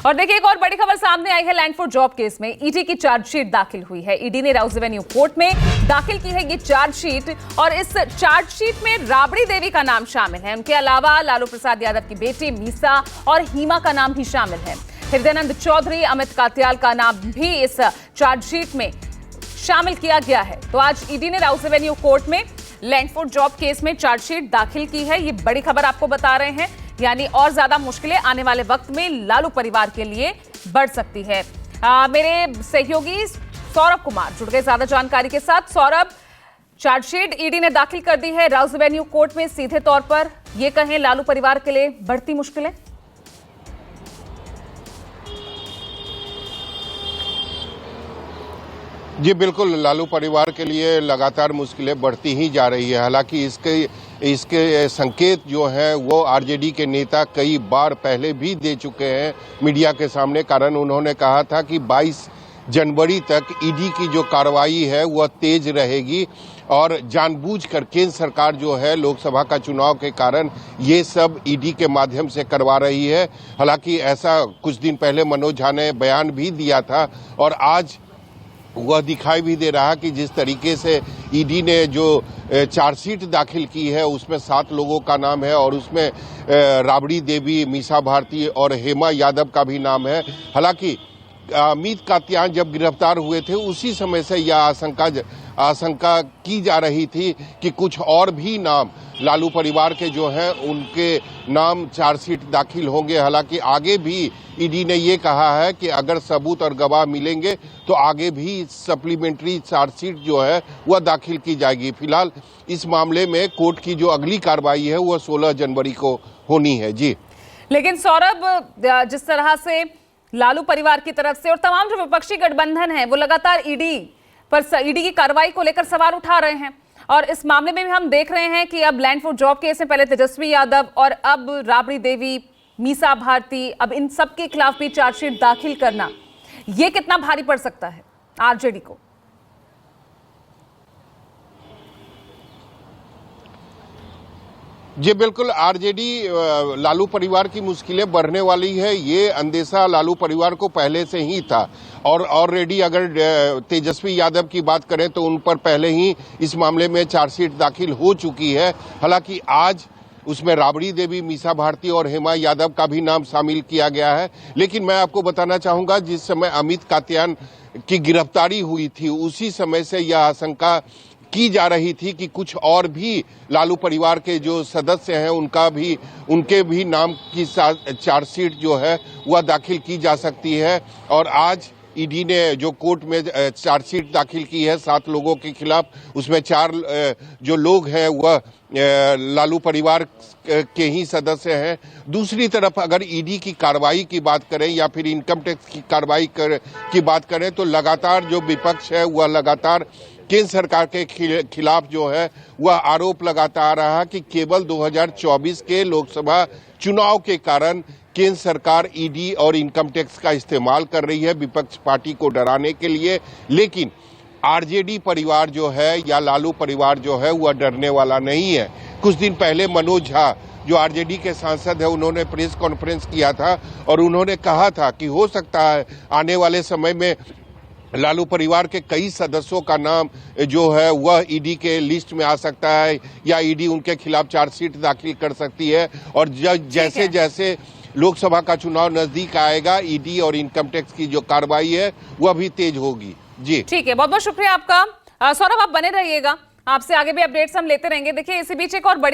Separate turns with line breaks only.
और देखिए एक और बड़ी खबर सामने आई है। लैंड फॉर जॉब केस में ईडी की चार्जशीट दाखिल हुई है। ईडी ने राउज एवेन्यू कोर्ट में दाखिल की है ये चार्जशीट और इस चार्जशीट में राबड़ी देवी का नाम शामिल है। उनके अलावा लालू प्रसाद यादव की बेटी मीसा और हीमा का नाम भी शामिल है। हृदयानंद चौधरी, अमित कात्याल का नाम भी इस चार्जशीट में शामिल किया गया है। तो आज ईडी ने राउज एवेन्यू कोर्ट में लैंड फॉर जॉब केस में चार्जशीट दाखिल की है। ये बड़ी खबर आपको बता रहे हैं, यानी और ज्यादा मुश्किलें आने वाले वक्त में लालू परिवार के लिए बढ़ सकती है। मेरे सहयोगी सौरभ कुमार जुड़ गए ज्यादा जानकारी के साथ। सौरभ, चार्जशीट ईडी ने दाखिल कर दी है राउज एवेन्यू कोर्ट में। सीधे तौर पर ये कहें लालू परिवार के लिए बढ़ती मुश्किलें।
जी बिल्कुल, लालू परिवार के लिए लगातार मुश्किलें बढ़ती ही जा रही है। हालांकि इसके संकेत जो हैं वो आरजेडी के नेता कई बार पहले भी दे चुके हैं मीडिया के सामने। कारण उन्होंने कहा था कि 22 जनवरी तक ईडी की जो कार्रवाई है वह तेज रहेगी और जानबूझकर केंद्र सरकार जो है लोकसभा का चुनाव के कारण ये सब ईडी के माध्यम से करवा रही है। हालांकि ऐसा कुछ दिन पहले मनोज झा ने बयान भी दिया था और आज वह दिखाई भी दे रहा कि जिस तरीके से ईडी ने जो चार्जशीट दाखिल की है उसमें 7 लोगों का नाम है और उसमें राबड़ी देवी, मीसा भारती और हेमा यादव का भी नाम है। हालांकि अमित कात्याल जब गिरफ्तार हुए थे उसी समय से यह आशंका की जा रही थी कि कुछ और भी नाम लालू परिवार के जो हैं उनके नाम चार्जशीट दाखिल होंगे। हालांकि आगे भी ईडी ने ये कहा है कि अगर सबूत और गवाह मिलेंगे तो आगे भी सप्लीमेंट्री चार्जशीट जो है वह दाखिल की जाएगी। फिलहाल इस मामले में कोर्ट की जो अगली कार्रवाई है वह 16 जनवरी को होनी है। जी,
लेकिन सौरभ, जिस तरह से लालू परिवार की तरफ से और तमाम जो विपक्षी गठबंधन है वो लगातार ईडी की कार्रवाई को लेकर सवाल उठा रहे हैं और इस मामले में भी हम देख रहे हैं कि अब लैंड फॉर जॉब केस में पहले तेजस्वी यादव और अब राबड़ी देवी, मीसा भारती, अब इन सब के खिलाफ भी चार्जशीट दाखिल करना ये कितना भारी पड़ सकता है आरजेडी को?
जी बिल्कुल, आरजेडी लालू परिवार की मुश्किलें बढ़ने वाली है ये अंदेशा लालू परिवार को पहले से ही था और ऑलरेडी अगर तेजस्वी यादव की बात करें तो उन पर पहले ही इस मामले में चार्जशीट दाखिल हो चुकी है। हालांकि आज उसमें राबड़ी देवी, मीसा भारती और हेमा यादव का भी नाम शामिल किया गया है। लेकिन मैं आपको बताना चाहूंगा जिस समय अमित कात्याल की गिरफ्तारी हुई थी उसी समय से यह आशंका की जा रही थी कि कुछ और भी लालू परिवार के जो सदस्य हैं उनके भी नाम की चार्जशीट जो है वह दाखिल की जा सकती है। और आज ईडी ने जो कोर्ट में चार्जशीट दाखिल की है 7 लोगों के खिलाफ, उसमें 4 जो लोग हैं वह लालू परिवार के ही सदस्य हैं। दूसरी तरफ अगर ईडी की कार्रवाई की बात करें या फिर इनकम टैक्स की कार्रवाई की बात करें तो लगातार जो विपक्ष है वह लगातार केंद्र सरकार के खिलाफ जो है वह आरोप लगाता आ रहा है कि केवल 2024 के लोकसभा चुनाव के कारण केंद्र सरकार ईडी और इनकम टैक्स का इस्तेमाल कर रही है विपक्ष पार्टी को डराने के लिए। लेकिन आरजेडी परिवार जो है या लालू परिवार जो है वह डरने वाला नहीं है। कुछ दिन पहले मनोज झा जो आरजेडी के सांसद है उन्होंने प्रेस कॉन्फ्रेंस किया था और उन्होंने कहा था कि हो सकता है आने वाले समय में लालू परिवार के कई सदस्यों का नाम जो है वह ईडी के लिस्ट में आ सकता है या ईडी उनके खिलाफ चार्जशीट दाखिल कर सकती है। और जैसे जैसे लोकसभा का चुनाव नजदीक आएगा ईडी और इनकम टैक्स की जो कार्रवाई है वह भी तेज होगी। जी
ठीक है, बहुत बहुत शुक्रिया आपका। सौरभ, आप बने रहिएगा, आपसे आगे भी अपडेट्स हम लेते रहेंगे। देखिए इसी बीच एक और बड़ी